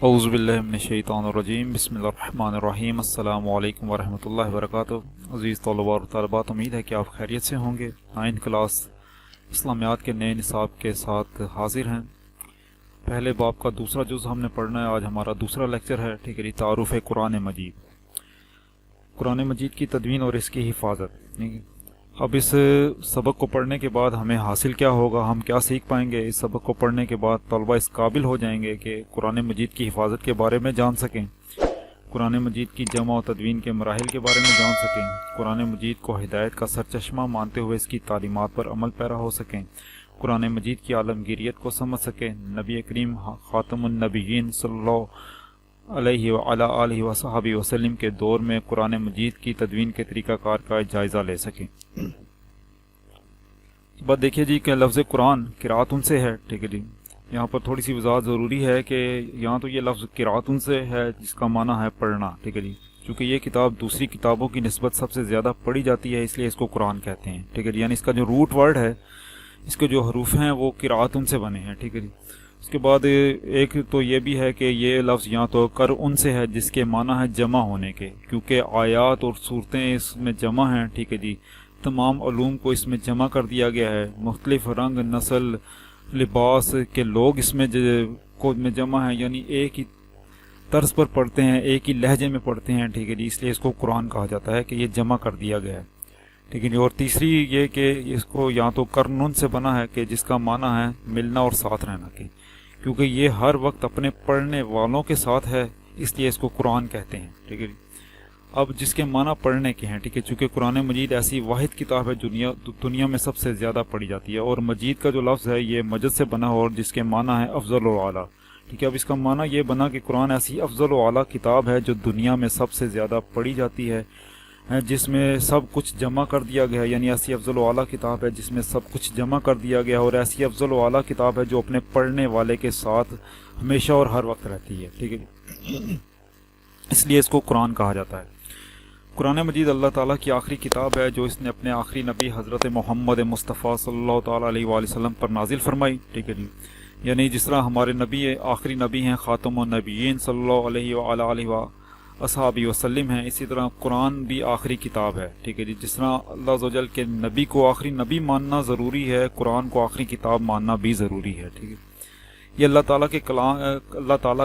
اعوذ باللہ من الشیطان الرجیم، بسم اللہ الرحمن الرحیم۔ السلام علیکم ورحمۃ اللہ وبرکاتہ۔ عزیز طلباء اور طالبات، امید ہے کہ آپ خیریت سے ہوں گے۔ 9 کلاس اسلامیات کے نئے نصاب کے ساتھ حاضر ہیں۔ پہلے باب کا دوسرا جز ہم نے پڑھنا ہے۔ آج ہمارا دوسرا لیکچر ہے، ٹھیک ہے جی، تعارف قرآن مجید، قرآن مجید کی تدوین اور اس کی حفاظت۔ اب اس سبق کو پڑھنے کے بعد ہمیں حاصل کیا ہوگا، ہم کیا سیکھ پائیں گے؟ اس سبق کو پڑھنے کے بعد طلبہ اس قابل ہو جائیں گے کہ قرآن مجید کی حفاظت کے بارے میں جان سکیں، قرآن مجید کی جمع و تدوین کے مراحل کے بارے میں جان سکیں، قرآن مجید کو ہدایت کا سرچشمہ مانتے ہوئے اس کی تعلیمات پر عمل پیرا ہو سکیں، قرآن مجید کی عالمگیریت کو سمجھ سکیں، نبی کریم خاتم النبیین صلی اللہ علیہ وعلی آلہ وصحبہ وسلم کے دور میں قرآن مجید کی تدوین کے طریقہ کار کا جائزہ لے سکیں۔ بات دیکھیے جی کہ لفظ قرآن قرأت سے ہے، ٹھیک ہے جی۔ یہاں پر تھوڑی سی وضاحت ضروری ہے کہ یہاں تو یہ لفظ قرأت سے ہے جس کا معنی ہے پڑھنا، ٹھیک ہے جی، چونکہ یہ کتاب دوسری کتابوں کی نسبت سب سے زیادہ پڑھی جاتی ہے، اس لیے اس کو قرآن کہتے ہیں، ٹھیک ہے جی۔ یعنی اس کا جو روٹ ورڈ ہے، اس کے جو حروف ہیں وہ قرأت سے بنے ہیں، ٹھیک ہے جی۔ اس کے بعد ایک تو یہ بھی ہے کہ یہ لفظ یہاں تو قرأ سے ہے جس کے معنی ہے جمع ہونے کے، کیونکہ آیات اور صورتیں اس میں جمع ہیں، ٹھیک ہے جی۔ تمام علوم کو اس میں جمع کر دیا گیا ہے، مختلف رنگ، نسل، لباس کے لوگ اس میں جمع ہیں، یعنی ایک ہی طرز پر پڑھتے ہیں، ایک ہی لہجے میں پڑھتے ہیں، ٹھیک ہے جی۔ اس لیے اس کو قرآن کہا جاتا ہے کہ یہ جمع کر دیا گیا ہے، ٹھیک ہے جی۔ اور تیسری یہ کہ اس کو یہاں تو قرن سے بنا ہے کہ جس کا معنی ہے ملنا اور ساتھ رہنا کے، کیونکہ یہ ہر وقت اپنے پڑھنے والوں کے ساتھ ہے، اس لیے اس کو قرآن کہتے ہیں، ٹھیک ہے جی۔ اب جس کے معنی پڑھنے کے ہیں، ٹھیک ہے، چونکہ قرآن مجید ایسی واحد کتاب ہے دنیا میں سب سے زیادہ پڑھی جاتی ہے، اور مجید کا جو لفظ ہے یہ مجد سے بنا ہو اور جس کے معنی ہے افضل و اعلیٰ، ٹھیک ہے۔ اب اس کا معنی یہ بنا کہ قرآن ایسی افضل و اعلیٰ کتاب ہے جو دنیا میں سب سے زیادہ پڑھی جاتی ہے، جس میں سب کچھ جمع کر دیا گیا ہے، یعنی ایسی افضل و اعلیٰ کتاب ہے جس میں سب کچھ جمع کر دیا گیا ہے، اور ایسی افضل و اعلیٰ کتاب ہے جو اپنے پڑھنے والے کے ساتھ ہمیشہ اور ہر وقت رہتی ہے، ٹھیک ہے جی۔ اس لیے اس کو قرآن کہا جاتا ہے۔ قرآن مجید اللہ تعالیٰ کی آخری کتاب ہے جو اس نے اپنے آخری نبی حضرت محمد مصطفیٰ صلی اللہ تعالیٰ علیہ وآلہ وسلم پر نازل فرمائی، ٹھیک ہے جی۔ یعنی جس طرح ہمارے نبی آخری نبی ہیں، خاتم النبیین صلی اللہ علیہ وآلہ آلہ وصحبہ وسلم ہیں، اسی طرح قرآن بھی آخری کتاب ہے، ٹھیک ہے جی۔ جس طرح اللہ عز و جل کے نبی کو آخری نبی ماننا ضروری ہے، قرآن کو آخری کتاب ماننا بھی ضروری ہے، ٹھیک ہے۔ یہ اللہ تعالیٰ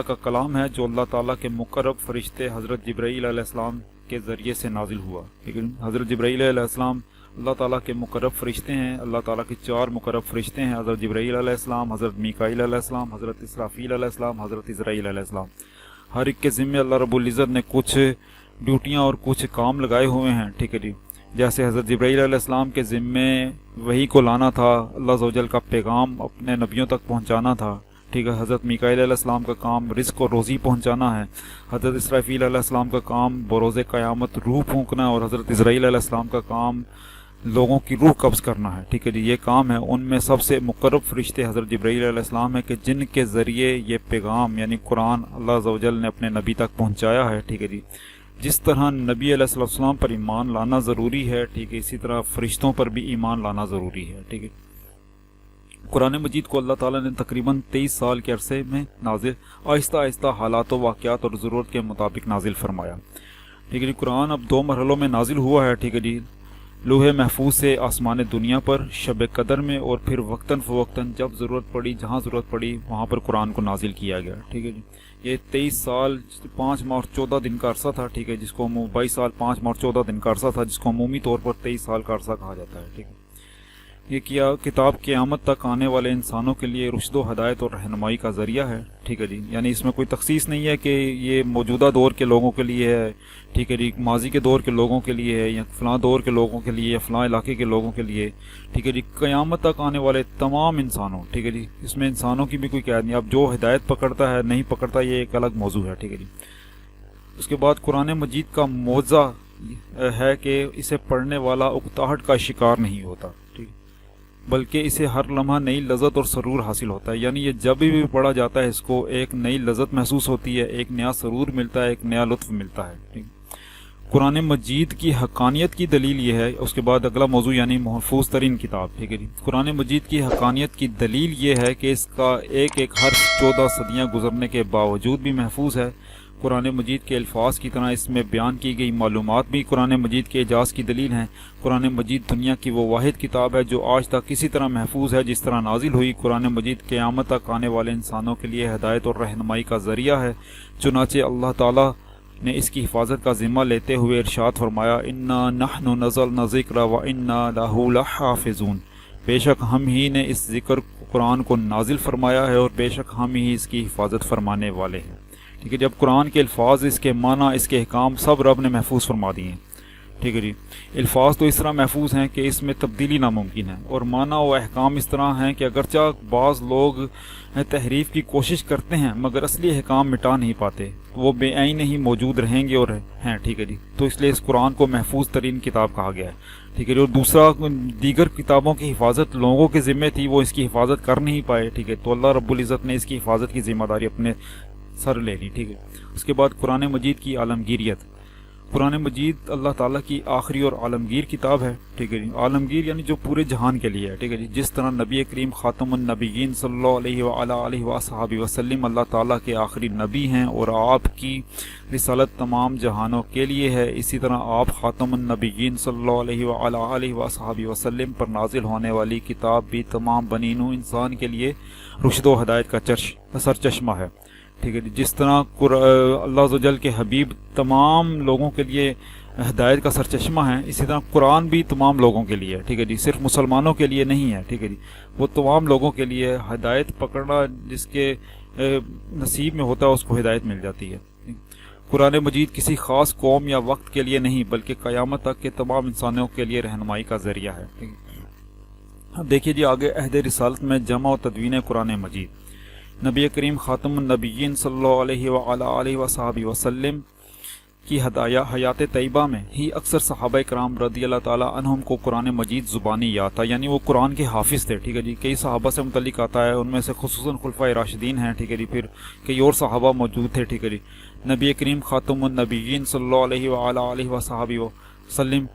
کا کلام ہے جو اللہ تعالیٰ کے مقرب فرشتے حضرت جبرائیل علیہ السلام کے ذریعے سے نازل ہوا، ٹھیک ہے۔ حضرت جبرائیل علیہ السلام اللہ تعالیٰ کے مقرب فرشتے ہیں، اللہ تعالیٰ کے 4 مقرب فرشتے ہیں، حضرت جبرائیل علیہ السلام، حضرت میکائیل علیہ السلام، حضرت اسرافیل علیہ السلام، حضرت عزرائیل علیہ السلام۔ ہر ایک کے ذمے اللہ رب العزت نے کچھ ڈیوٹیاں اور کچھ کام لگائے ہوئے ہیں، ٹھیک ہے جی۔ جیسے حضرت جبرائیل علیہ السلام کے ذمے وحی کو لانا تھا، اللہ عز و جل کا پیغام اپنے نبیوں تک پہنچانا تھا، ٹھیک ہے۔ حضرت میکائیل علیہ السلام کا کام رزق اور روزی پہنچانا ہے، حضرت اسرافیل علیہ السلام کا کام بروز قیامت روح پھونکنا ہے، اور حضرت عزرائیل علیہ السلام کا کام لوگوں کی روح قبض کرنا ہے، ٹھیک ہے جی۔ یہ کام ہے، ان میں سب سے مقرب فرشتے حضرت جبرائیل علیہ السلام ہے کہ جن کے ذریعے یہ پیغام یعنی قرآن اللہ عز و جل نے اپنے نبی تک پہنچایا ہے، ٹھیک ہے جی۔ جس طرح نبی علیہ السلام پر ایمان لانا ضروری ہے، ٹھیک ہے، اسی طرح فرشتوں پر بھی ایمان لانا ضروری ہے، ٹھیک ہے۔ قرآن مجید کو اللہ تعالیٰ نے تقریباً 23 سال کے عرصے میں نازل آہستہ آہستہ حالات و واقعات اور ضرورت کے مطابق نازل فرمایا، ٹھیک ہے جی۔ قرآن اب 2 مرحلوں میں نازل ہوا ہے، ٹھیک ہے جی۔ لوح محفوظ سے آسمان دنیا پر شب قدر میں، اور پھر وقتاً فوقتاً جب ضرورت پڑی، جہاں ضرورت پڑی وہاں پر قرآن کو نازل کیا گیا، ٹھیک ہے جی۔ یہ 23 سال 5 ماہ اور 14 دن کا عرصہ تھا، ٹھیک ہے، جس کو 22 سال 5 ماہ اور 14 دن کا عرصہ تھا، جس کو عمومی طور پر 23 سال کا عرصہ کہا جاتا ہے، ٹھیک ہے۔ یہ کتاب قیامت تک آنے والے انسانوں کے لیے رشد و ہدایت اور رہنمائی کا ذریعہ ہے، ٹھیک ہے جی۔ یعنی اس میں کوئی تخصیص نہیں ہے کہ یہ موجودہ دور کے لوگوں کے لیے ہے، ٹھیک ہے جی، ماضی کے دور کے لوگوں کے لیے ہے، یا فلاں دور کے لوگوں کے لیے، یا فلاں علاقے کے لوگوں کے لیے، ٹھیک ہے جی۔ قیامت تک آنے والے تمام انسانوں، ٹھیک ہے جی۔ اس میں انسانوں کی بھی کوئی قید نہیں، اب جو ہدایت پکڑتا ہے نہیں پکڑتا یہ ایک الگ موضوع ہے، ٹھیک ہے جی۔ اس کے بعد قرآن مجید کا معجزہ ہے کہ اسے پڑھنے والا اکتاہٹ کا شکار نہیں ہوتا، بلکہ اسے ہر لمحہ نئی لذت اور سرور حاصل ہوتا ہے، یعنی یہ جب بھی پڑھا جاتا ہے اس کو ایک نئی لذت محسوس ہوتی ہے، ایک نیا سرور ملتا ہے، ایک نیا لطف ملتا ہے، ٹھیک۔ قرآن مجید کی حقانیت کی دلیل یہ ہے، اس کے بعد اگلا موضوع یعنی محفوظ ترین کتاب، ٹھیک ہے جی۔ قرآن مجید کی حقانیت کی دلیل یہ ہے کہ اس کا ایک ایک حرف 14 صدیاں گزرنے کے باوجود بھی محفوظ ہے۔ قرآن مجید کے الفاظ کی طرح اس میں بیان کی گئی معلومات بھی قرآن مجید کے اعجاز کی دلیل ہیں۔ قرآن مجید دنیا کی وہ واحد کتاب ہے جو آج تک کسی طرح محفوظ ہے جس طرح نازل ہوئی۔ قرآن مجید قیامت تک آنے والے انسانوں کے لیے ہدایت اور رہنمائی کا ذریعہ ہے۔ چنانچہ اللہ تعالیٰ نے اس کی حفاظت کا ذمہ لیتے ہوئے ارشاد فرمایا، انا نحن نزلنا الذکر وانا لہ لحافظون، بے شک ہم ہی نے اس ذکر قرآن کو نازل فرمایا ہے اور بے شک ہم ہی اس کی حفاظت فرمانے والے ہیں۔ ٹھیک ہے، جب قرآن کے الفاظ، اس کے معنی، اس کے احکام سب رب نے محفوظ فرما دیے ہیں۔ ٹھیک ہے جی، الفاظ تو اس طرح محفوظ ہیں کہ اس میں تبدیلی ناممکن ہے، اور معنی و احکام اس طرح ہیں کہ اگرچہ بعض لوگ تحریف کی کوشش کرتے ہیں مگر اصلی احکام مٹا نہیں پاتے، وہ بے عین ہی موجود رہیں گے اور ہیں۔ ٹھیک ہے جی، تو اس لیے اس قرآن کو محفوظ ترین کتاب کہا گیا ہے۔ ٹھیک ہے جی، اور دوسرا، دیگر کتابوں کی حفاظت لوگوں کے ذمے تھی، وہ اس کی حفاظت کر نہیں پائے۔ ٹھیک ہے، تو اللہ رب العزت نے اس کی حفاظت کی ذمہ داری اپنے سر لے لی۔ ٹھیک ہے، اس کے بعد قرآن مجید کی عالمگیریت۔ قرآن مجید اللہ تعالیٰ کی آخری اور عالمگیر کتاب ہے۔ ٹھیک ہے جی، عالمگیر یعنی جو پورے جہان کے لیے ہے۔ ٹھیک ہے جی، جس طرح نبی کریم خاتم النبیین صلی اللہ علیہ وآلہ وصحبہ وسلم اللہ تعالیٰ کے آخری نبی ہیں اور آپ کی رسالت تمام جہانوں کے لیے ہے، اسی طرح آپ خاتم النبیین صلی اللہ علیہ وآلہ وصحبہ وسلم پر نازل ہونے والی کتاب بھی تمام بنی نوع انسان کے لیے رشد و ہدایت کا سرچشمہ ہے۔ ٹھیک ہے جی، جس طرح اللہ عز و جل کے حبیب تمام لوگوں کے لیے ہدایت کا سرچشمہ ہیں، اسی طرح قرآن بھی تمام لوگوں کے لیے ہے۔ ٹھیک ہے جی، صرف مسلمانوں کے لیے نہیں ہے۔ ٹھیک ہے جی، وہ تمام لوگوں کے لیے ہدایت پکڑنا، جس کے نصیب میں ہوتا ہے اس کو ہدایت مل جاتی ہے۔ قرآن مجید کسی خاص قوم یا وقت کے لیے نہیں بلکہ قیامت تک کے تمام انسانوں کے لیے رہنمائی کا ذریعہ ہے۔ اب دیکھیے جی آگے، عہد رسالت میں جمع و تدوین قرآن مجید۔ نبی کریم خاتم النبیین صلی اللہ علیہ وآلہ وصحبہ وسلم کی حیات طیبہ میں ہی اکثر صحابہ کرام رضی اللہ تعالیٰ عنہم کو قرآن مجید زبانی یاد تھا، یعنی وہ قرآن کے حافظ تھے۔ ٹھیک ہے جی، کئی صحابہ سے متعلق آتا ہے، ان میں سے خصوصاً خلفائے راشدین ہیں۔ ٹھیک ہے جی، پھر کئی اور صحابہ موجود تھے۔ ٹھیک ہے جی، نبی کریم خاتم النبیین صلی اللہ علیہ وآلہ وصحبہ وسلم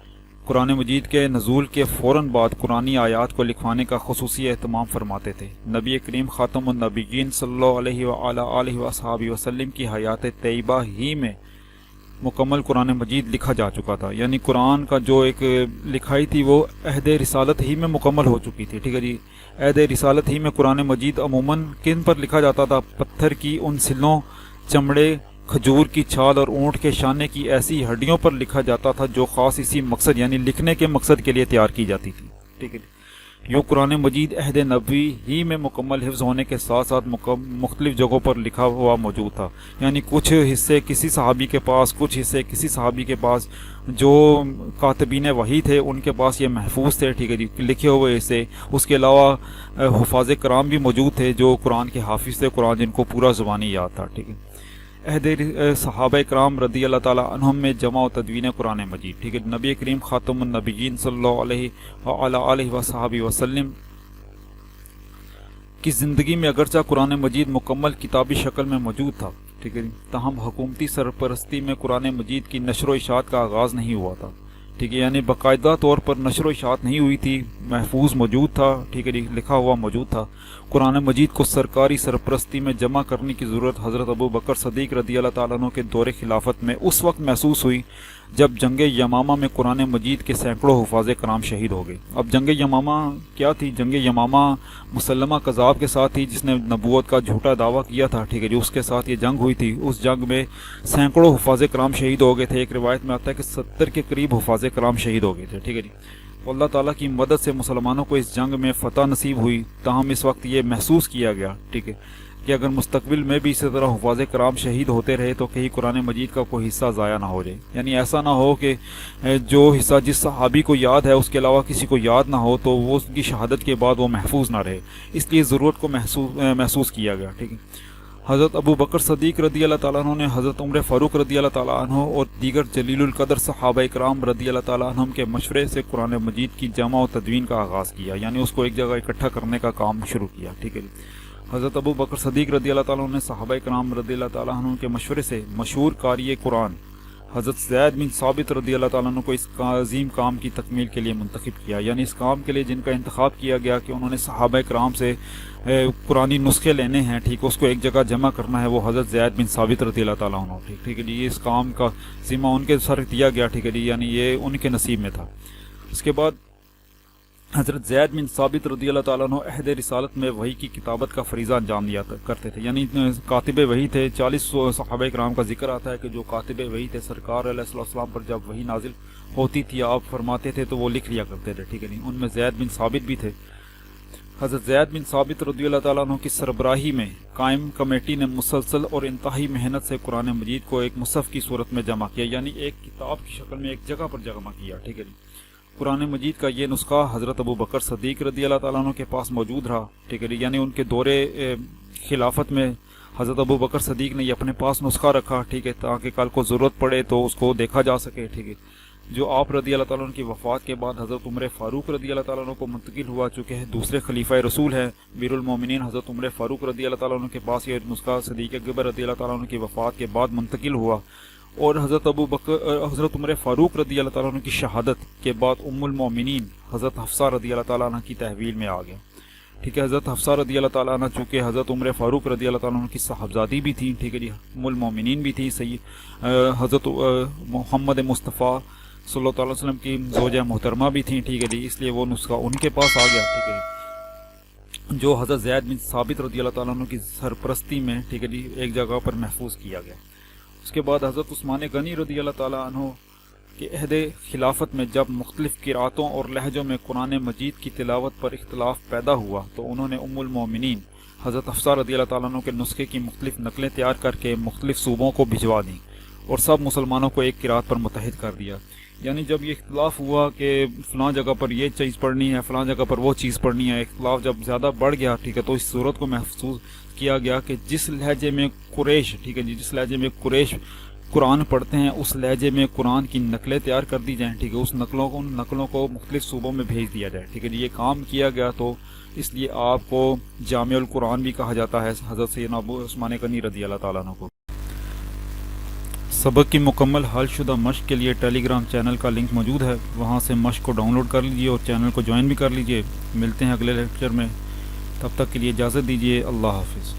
قرآن مجید کے نزول کے فوراً بعد قرآنی آیات کو لکھوانے کا خصوصی اہتمام فرماتے تھے۔ نبی کریم خاتم النبیین صلی اللہ علیہ وآلہ وصحبہ وسلم کی حیات طیبہ ہی میں مکمل قرآن مجید لکھا جا چکا تھا، یعنی قرآن کا جو ایک لکھائی تھی وہ عہد رسالت ہی میں مکمل ہو چکی تھی۔ ٹھیک ہے جی، عہد رسالت ہی میں قرآن مجید عموماً کن پر لکھا جاتا تھا؟ پتھر کی ان سلوں، چمڑے، کھجور کی چھال اور اونٹ کے شانے کی ایسی ہڈیوں پر لکھا جاتا تھا جو خاص اسی مقصد یعنی لکھنے کے مقصد کے لیے تیار کی جاتی تھی۔ ٹھیک ہے، یوں قرآن مجید عہد نبوی ہی میں مکمل حفظ ہونے کے ساتھ ساتھ مختلف جگہوں پر لکھا ہوا موجود تھا، یعنی کچھ حصے کسی صحابی کے پاس، کچھ حصے کسی صحابی کے پاس، جو کاتبین وحی تھے ان کے پاس یہ محفوظ تھے۔ ٹھیک ہے جی، لکھے ہوئے حصے۔ اس کے علاوہ حفاظ کرام بھی موجود تھے جو قرآن کے حافظ تھے، قرآن جن کو پورا زبانی یاد تھا۔ ٹھیک ہے، عہد صحابہ کرام رضی اللہ تعالیٰ عنہم میں جمع و تدوین قرآن مجید۔ ٹھیک ہے، نبی کریم خاتم النبیین صلی اللہ علیہ وآلہ وصحبہ وسلم کی زندگی میں اگرچہ قرآن مجید مکمل کتابی شکل میں موجود تھا، ٹھیک ہے، تاہم حکومتی سرپرستی میں قرآن مجید کی نشر و اشاعت کا آغاز نہیں ہوا تھا۔ ٹھیک ہے، یعنی باقاعدہ طور پر نشر و اشاعت نہیں ہوئی تھی، محفوظ موجود تھا۔ ٹھیک ہے، لکھا ہوا موجود تھا۔ قرآن مجید کو سرکاری سرپرستی میں جمع کرنے کی ضرورت حضرت ابو بکر صدیق رضی اللہ تعالیٰ عنہ کے دور خلافت میں اس وقت محسوس ہوئی جب جنگ یمامہ میں قرآن مجید کے سینکڑوں حفاظ کرام شہید ہو گئے۔ اب جنگ یمامہ کیا تھی؟ جنگ یمامہ مسلمہ کذاب کے ساتھ تھی جس نے نبوت کا جھوٹا دعویٰ کیا تھا۔ ٹھیک ہے جی، اس کے ساتھ یہ جنگ ہوئی تھی۔ اس جنگ میں سینکڑوں حفاظ کرام شہید ہو گئے تھے۔ ایک روایت میں آتا ہے کہ 70 کے قریب حفاظ کرام شہید ہو گئے تھے۔ ٹھیک ہے جی، تو اللہ تعالیٰ کی مدد سے مسلمانوں کو اس جنگ میں فتح نصیب ہوئی، تاہم اس وقت یہ محسوس کیا گیا، ٹھیک ہے، کہ اگر مستقبل میں بھی اسی طرح حفاظ کرام شہید ہوتے رہے تو کہیں قرآن مجید کا کوئی حصہ ضائع نہ ہو جائے، یعنی ایسا نہ ہو کہ جو حصہ جس صحابی کو یاد ہے اس کے علاوہ کسی کو یاد نہ ہو تو وہ اس کی شہادت کے بعد وہ محفوظ نہ رہے، اس لیے ضرورت کو محسوس کیا گیا۔ ٹھیک ہے، حضرت ابو بکر صدیق رضی اللہ تعالیٰ عنہ نے حضرت عمر فاروق رضی اللہ تعالیٰ عنہ اور دیگر جلیل القدر صحابہ کرام رضی اللہ تعالیٰ عنہم کے مشورے سے قرآن مجید کی جمع و تدوین کا آغاز کیا، یعنی اس کو ایک جگہ اکٹھا کرنے کا کام شروع کیا۔ ٹھیک ہے، حضرت ابو بکر صدیق رضی اللہ تعالیٰ عنہ نے صحابہ کرام رضی اللہ تعالیٰ عنہ کے مشورے سے مشہور قاری قرآن حضرت زید بن ثابت رضی اللہ تعالیٰ عنہ کو اس عظیم کام کی تکمیل کے لیے منتخب کیا، یعنی اس کام کے لیے جن کا انتخاب کیا گیا کہ انہوں نے صحابہ کرام سے قرآنی نسخے لینے ہیں، ٹھیک، اس کو ایک جگہ جمع کرنا ہے، وہ حضرت زید بن ثابت رضی اللہ تعالیٰ عنہ، ٹھیک ہے جی، اس کام کا ذمہ ان کے سر دیا گیا، ٹھیک ہے جی، یعنی یہ ان کے نصیب میں تھا۔ اس کے بعد حضرت زید بن ثابت رضی اللہ تعالیٰ عنہ عہد رسالت میں وحی کی کتابت کا فریضہ انجام دیا کرتے تھے، یعنی کاتب وحی تھے۔ 40 صحابہ کرام کا ذکر آتا ہے کہ جو کاتب وحی تھے، سرکار علیہ السلام پر جب وحی نازل ہوتی تھی آپ فرماتے تھے تو وہ لکھ لیا کرتے تھے، ٹھیک ہے نہیں، ان میں زید بن ثابت بھی تھے۔ حضرت زید بن ثابت رضی اللہ تعالیٰ عنہ کی سربراہی میں قائم کمیٹی نے مسلسل اور انتہائی محنت سے قرآن مجید کو ایک مصحف کی صورت میں جمع کیا، یعنی ایک کتاب کی شکل میں ایک جگہ پر جمع کیا، ٹھیک ہے جی۔ قرآن مجید کا یہ نسخہ حضرت ابو بکر صدیق رضی اللہ تعالیٰ عنہ کے پاس موجود رہا، ٹھیک ہے جی، یعنی ان کے دور خلافت میں حضرت ابو بکر صدیق نے یہ اپنے پاس نسخہ رکھا، ٹھیک ہے، تاکہ کل کو ضرورت پڑے تو اس کو دیکھا جا سکے، ٹھیک ہے۔ جو آپ رضی اللہ تعالیٰ عنہ کی وفات کے بعد حضرت عمر فاروق رضی اللہ تعالیٰ عنہ کو منتقل ہوا، چونکہ دوسرے خلیفہ رسول ہیں امیر المومنین حضرت عمر فاروق رضی اللہ تعالیٰ عنہ کے پاس یہ نسخہ صدیق اکبر رضی اللہ تعالیٰ عنہ کی وفات کے بعد منتقل ہوا، اور حضرت عمر فاروق رضی اللہ تعالیٰ عنہ کی شہادت کے بعد ام المومنین حضرت حفصہ رضی اللہ تعالیٰ عنہ کی تحویل میں آ گیا، ٹھیک ہے۔ حضرت حفصہ رضی اللہ تعالیٰ عنہ چونکہ حضرت عمر فاروق رضی اللہ تعالیٰ عنہ کی صاحبزادی بھی تھی، ٹھیک ہے جی، ام المومنین بھی تھی، حضرت محمد مصطفیٰ صلی اللہ علیہ وسلم کی زوجہ محترمہ بھی تھیں، ٹھیک ہے جی، اس لیے وہ نسخہ ان کے پاس آ گیا، ٹھیک ہے، جو حضرت زید بن ثابت رضی اللہ تعالیٰ عنہ کی سرپرستی میں، ٹھیک ہے جی، ایک جگہ پر محفوظ کیا گیا۔ اس کے بعد حضرت عثمان غنی رضی اللہ تعالیٰ عنہ کے عہد خلافت میں جب مختلف قرأتوں اور لہجوں میں قرآن مجید کی تلاوت پر اختلاف پیدا ہوا تو انہوں نے ام المومنین حضرت حفصہ رضی اللہ تعالیٰ عنہ کے نسخے کی مختلف نقلیں تیار کر کے مختلف صوبوں کو بھجوا دیں اور سب مسلمانوں کو ایک قرأت پر متحد کر دیا، یعنی جب یہ اختلاف ہوا کہ فلاں جگہ پر یہ چیز پڑھنی ہے، فلاں جگہ پر وہ چیز پڑھنی ہے، اختلاف جب زیادہ بڑھ گیا، ٹھیک ہے، تو اس صورت کو محفوظ کیا گیا کہ جس لہجے میں قریش، ٹھیک ہے جی، جس لہجے میں قریش قرآن پڑھتے ہیں اس لہجے میں قرآن کی نقلیں تیار کر دی جائیں، ٹھیک ہے، ان نقلوں کو مختلف صوبوں میں بھیج دیا جائے، ٹھیک ہے جی، یہ کام کیا گیا، تو اس لیے آپ کو جامع القرآن بھی کہا جاتا ہے حضرت سیدنا ابو عثمان غنی رضی اللہ تعالیٰ عنہ کو۔ سبق کی مکمل حل شدہ مشق کے لیے ٹیلی گرام چینل کا لنک موجود ہے، وہاں سے مشق کو ڈاؤن لوڈ کر لیجئے اور چینل کو جوائن بھی کر لیجئے۔ ملتے ہیں اگلے لیکچر میں، تب تک کے لیے اجازت دیجیے، اللہ حافظ۔